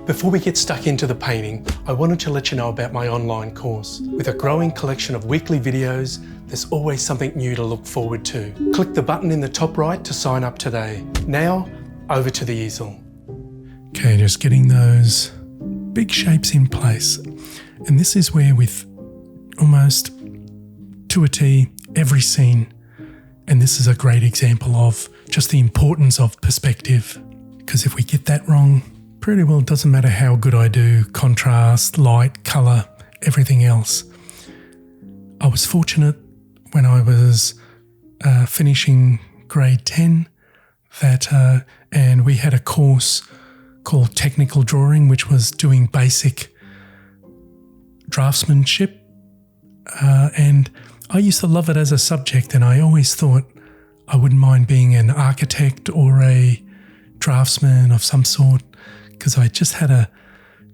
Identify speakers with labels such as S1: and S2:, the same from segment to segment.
S1: Before we get stuck into the painting, I wanted to let you know about my online course. With a growing collection of weekly videos, there's always something new to look forward to. Click the button in the top right to sign up today. Now, over to the easel. Okay, just getting those big shapes in place. And this is where with almost to a T, every scene, and this is a great example of just the importance of perspective. Because if we get that wrong, pretty well doesn't matter how good I do, contrast, light, colour, everything else. I was fortunate when I was finishing grade 10 that and we had a course called Technical Drawing, which was doing basic draftsmanship. And I used to love it as a subject, and I always thought I wouldn't mind being an architect or a draftsman of some sort, because I just had a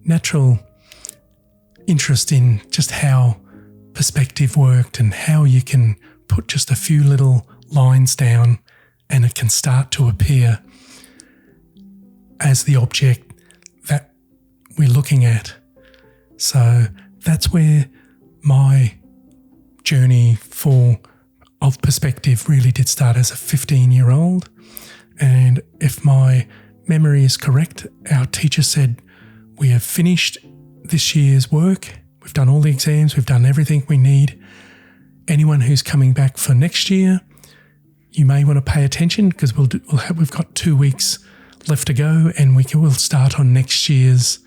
S1: natural interest in just how perspective worked and how you can put just a few little lines down and it can start to appear as the object that we're looking at. So that's where my journey of perspective really did start as a 15-year-old. And if my memory is correct, our teacher said, we have finished this year's work. We've done all the exams. We've done everything we need. Anyone who's coming back for next year, you may want to pay attention because we've got 2 weeks left to go, and we'll start on next year's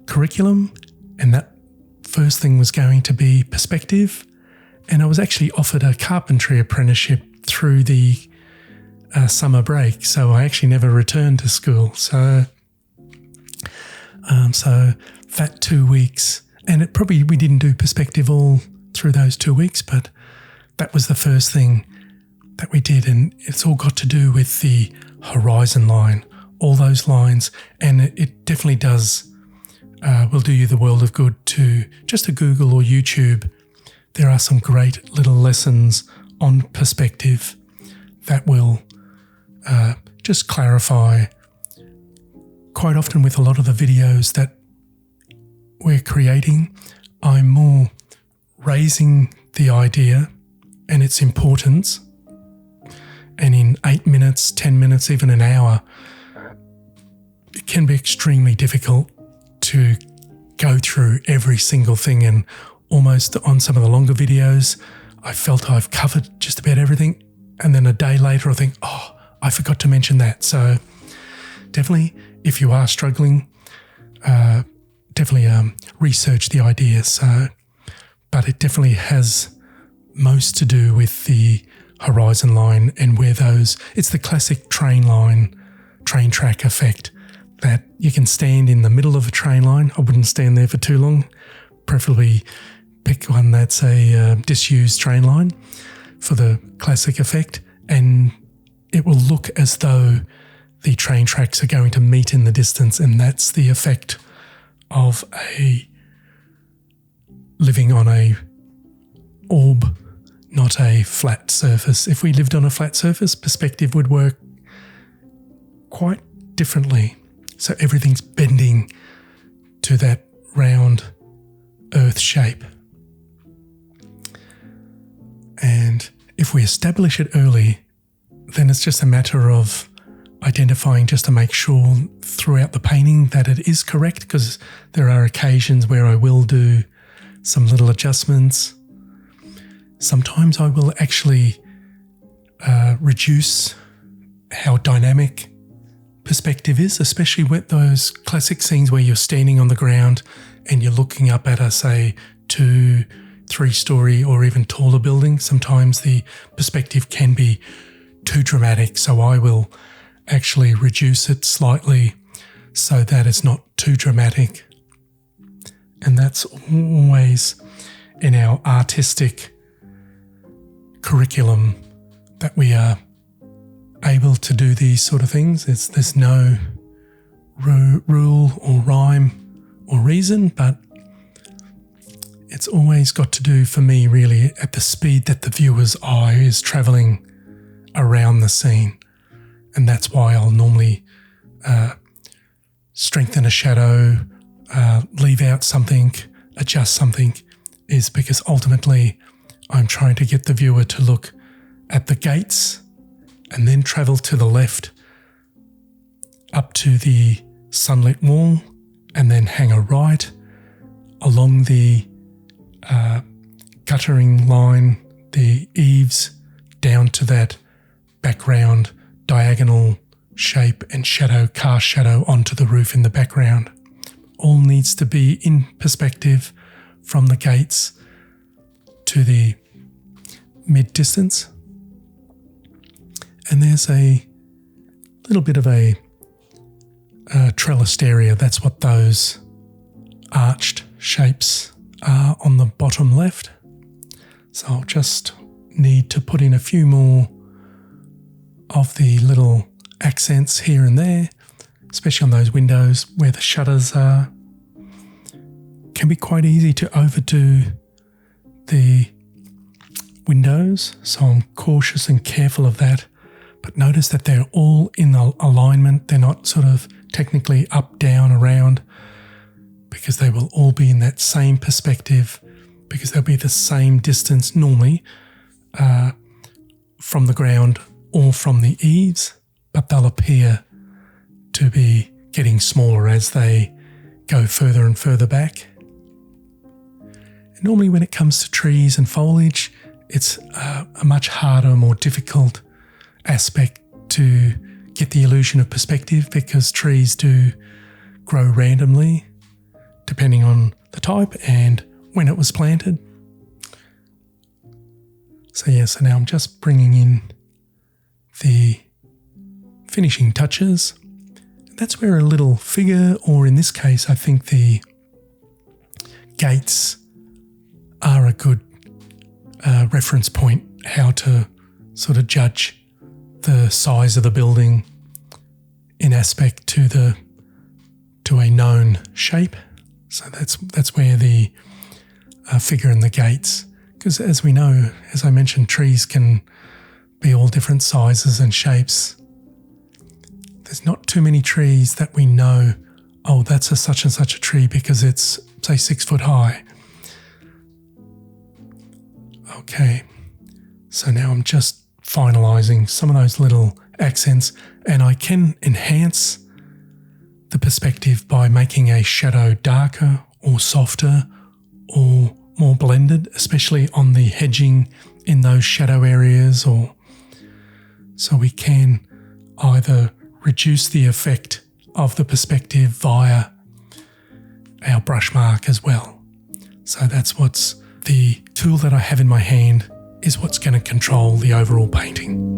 S1: curriculum. And that first thing was going to be perspective. And I was actually offered a carpentry apprenticeship through the summer break, so I actually never returned to school. So that 2 weeks, and we didn't do perspective all through those 2 weeks, but that was the first thing that we did, and it's all got to do with the horizon line, all those lines, and it definitely does will do you the world of good to Google or YouTube. There are some great little lessons on perspective that will just clarify. Quite often with a lot of the videos that we're creating, I'm more raising the idea and its importance. And in 8 minutes, 10 minutes, even an hour, it can be extremely difficult to go through every single thing. And almost on some of the longer videos, I felt I've covered just about everything. And then a day later, I think, oh, I forgot to mention that. So definitely, if you are struggling, research the idea. But it definitely has most to do with the horizon line and where it's the classic train track effect, that you can stand in the middle of a train line. I wouldn't stand there for too long. Preferably pick one that's a disused train line for the classic effect, and it will look as though the train tracks are going to meet in the distance, and that's the effect of living on a orb, not a flat surface. If we lived on a flat surface, perspective would work quite differently. So everything's bending to that round earth shape. And if we establish it early, then it's just a matter of identifying just to make sure throughout the painting that it is correct, because there are occasions where I will do some little adjustments. Sometimes I will actually reduce how dynamic perspective is, especially with those classic scenes where you're standing on the ground and you're looking up at a, say, 2-3-story or even taller building. Sometimes the perspective can be too dramatic, so I will actually reduce it slightly so that it's not too dramatic. And that's always in our artistic curriculum that we are able to do these sort of things. There's no rule or rhyme or reason, but it's always got to do, for me, really, at the speed that the viewer's eye is travelling around the scene. And that's why I'll normally strengthen a shadow, leave out something, adjust something, is because ultimately I'm trying to get the viewer to look at the gates and then travel to the left up to the sunlit wall and then hang a right along the guttering line, the eaves, down to that background diagonal shape and shadow, cast shadow onto the roof in the background. All needs to be in perspective from the gates to the mid-distance. And there's a little bit of a trellised area. That's what those arched shapes are on the bottom left. So I'll just need to put in a few more of the little accents here and there, especially on those windows where the shutters are. Can be quite easy to overdo the windows, so I'm cautious and careful of that. But notice that they're all in alignment. They're not sort of technically up, down, around, because they will all be in that same perspective, because they'll be the same distance normally from the ground or from the eaves, but they'll appear to be getting smaller as they go further and further back. And normally when it comes to trees and foliage, it's a much harder, more difficult aspect to get the illusion of perspective, because trees do grow randomly depending on the type and when it was planted. So now I'm just bringing in the finishing touches. That's where a little figure, or in this case I think the gates, are a good reference point, how to sort of judge the size of the building in aspect to a known shape. So that's where the figure and the gates, because as we know, as I mentioned, trees can be all different sizes and shapes. There's not too many trees that we know, oh, that's a such and such a tree because it's, say, 6 foot high. Okay, so now I'm just finalising some of those little accents, and I can enhance the perspective by making a shadow darker or softer or more blended, especially on the hedging in those shadow areas, or so we can either reduce the effect of the perspective via our brush mark as well. So that's what's the tool that I have in my hand is what's going to control the overall painting.